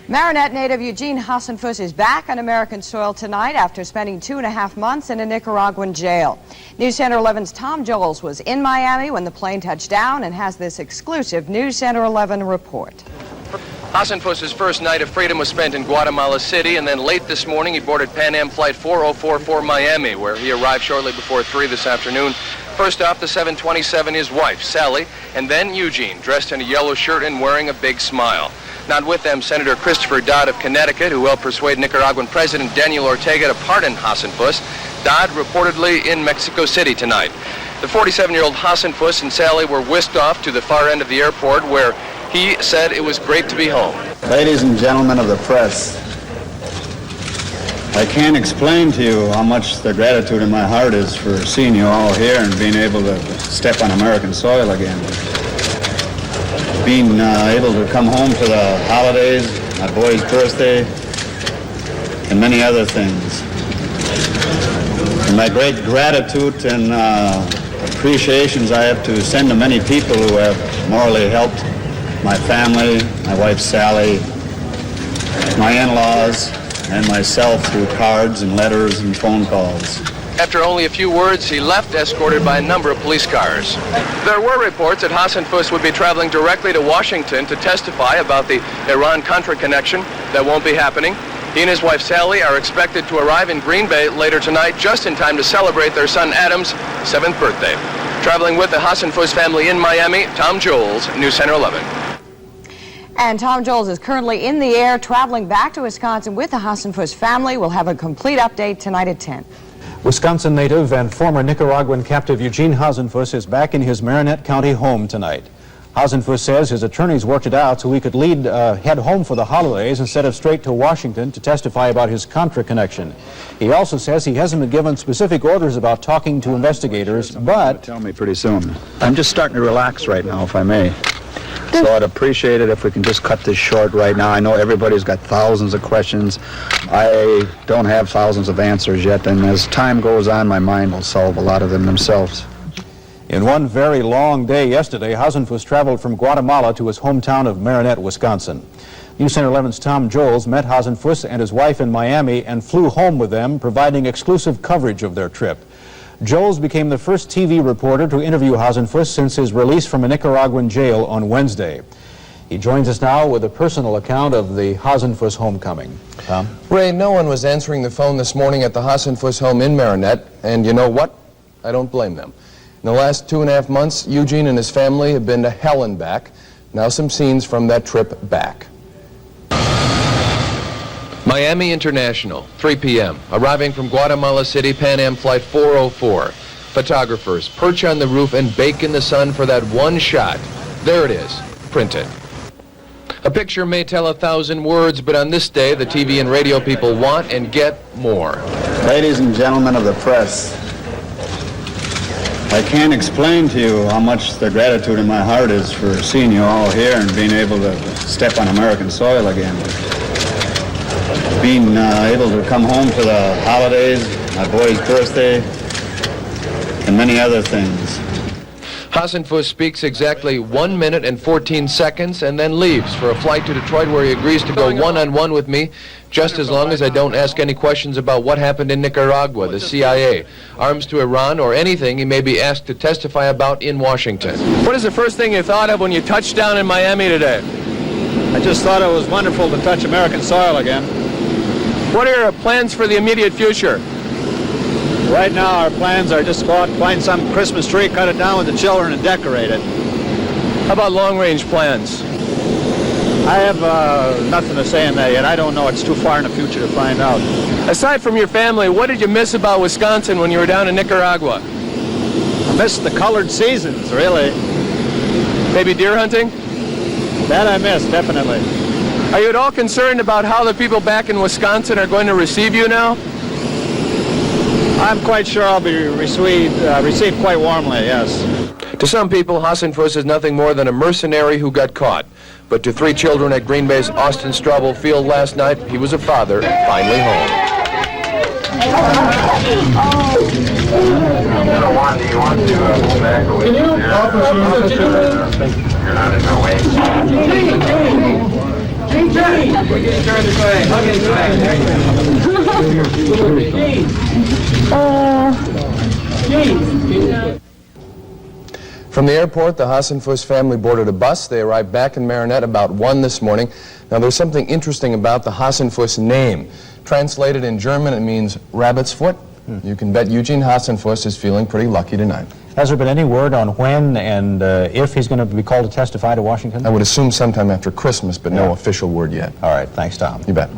Marinette native Eugene Hasenfus is back on American soil tonight after spending 2.5 months in a Nicaraguan jail. News Center 11's Tom Joels was in Miami when the plane touched down and has this exclusive News Center 11 report. Hasenfus' first night of freedom was spent in Guatemala City, and then late this morning he boarded Pan Am Flight 404 for Miami, where he arrived shortly before 3 this afternoon. First off, the 727, his wife, Sally, and then Eugene, dressed in a yellow shirt and wearing a big smile. Not with them, Senator Christopher Dodd of Connecticut, who helped persuade Nicaraguan President Daniel Ortega to pardon Hasenfus. Dodd reportedly in Mexico City tonight. The 47-year-old Hasenfus and Sally were whisked off to the far end of the airport, where he said it was great to be home. Ladies and gentlemen of the press, I can't explain to you how much the gratitude in my heart is for seeing you all here and being able to step on American soil again. Being able to come home for the holidays, my boy's birthday, and many other things. And my great gratitude and appreciations I have to send to many people who have morally helped my family, my wife Sally, my in-laws, and myself through cards and letters and phone calls. After only a few words, he left, escorted by a number of police cars. There were reports that Hasenfus would be traveling directly to Washington to testify about the Iran-Contra connection. That won't be happening. He and his wife Sally are expected to arrive in Green Bay later tonight, just in time to celebrate their son Adam's 7th birthday. Traveling with the Hasenfus family in Miami, Tom Joels, News Center 11. And Tom Joels is currently in the air, traveling back to Wisconsin with the Hasenfus family. We'll have a complete update tonight at 10. Wisconsin native and former Nicaraguan captive Eugene Hasenfus is back in his Marinette County home tonight. Hasenfus says his attorneys worked it out so he could head home for the holidays instead of straight to Washington to testify about his Contra connection. He also says he hasn't been given specific orders about talking to investigators, but... Tell me pretty soon. I'm just starting to relax right now, if I may. So I'd appreciate it if we can just cut this short right now. I know everybody's got thousands of questions. I don't have thousands of answers yet, and as time goes on, my mind will solve a lot of them themselves. In one very long day yesterday, Hasenfus traveled from Guatemala to his hometown of Marinette, Wisconsin. News Center 11's Tom Joels met Hasenfus and his wife in Miami and flew home with them, providing exclusive coverage of their trip. Joels became the first TV reporter to interview Hasenfus since his release from a Nicaraguan jail on Wednesday. He joins us now with a personal account of the Hasenfus homecoming. Tom? Ray, no one was answering the phone this morning at the Hasenfus home in Marinette, and you know what? I don't blame them. In the last 2.5 months, Eugene and his family have been to hell and back. Now some scenes from that trip back. Miami International, 3 p.m. Arriving from Guatemala City, Pan Am Flight 404. Photographers perch on the roof and bake in the sun for that one shot. There it is, printed. A picture may tell 1,000 words, but on this day, the TV and radio people want and get more. Ladies and gentlemen of the press, I can't explain to you how much the gratitude in my heart is for seeing you all here and being able to step on American soil again. Being able to come home for the holidays, my boy's birthday, and many other things. Hasenfus speaks exactly 1 minute and 14 seconds and then leaves for a flight to Detroit where he agrees to go one-on-one with me just as long as I don't ask any questions about what happened in Nicaragua, the CIA, arms to Iran, or anything he may be asked to testify about in Washington. What is the first thing you thought of when you touched down in Miami today? I just thought it was wonderful to touch American soil again. What are your plans for the immediate future? Right now our plans are just go out and find some Christmas tree, cut it down with the children and decorate it. How about long-range plans? I have nothing to say in that yet. I don't know. It's too far in the future to find out. Aside from your family, what did you miss about Wisconsin when you were down in Nicaragua? I missed the colored seasons, really. Maybe deer hunting? That I missed, definitely. Are you at all concerned about how the people back in Wisconsin are going to receive you now? I'm quite sure I'll be received quite warmly, yes. To some people, Hasenfus is nothing more than a mercenary who got caught. But to 3 children at Green Bay's Austin Straubel Field last night, he was a father, finally home. Can you offer some? You're not in no way. From the airport, the Hasenfus family boarded a bus. They arrived back in Marinette about 1 this morning. Now, there's something interesting about the Hasenfus name. Translated in German, it means rabbit's foot. You can bet Eugene Hasenfus is feeling pretty lucky tonight. Has there been any word on when and if he's going to be called to testify to Washington? I would assume sometime after Christmas, but no official word yet. All right, thanks, Tom. You bet.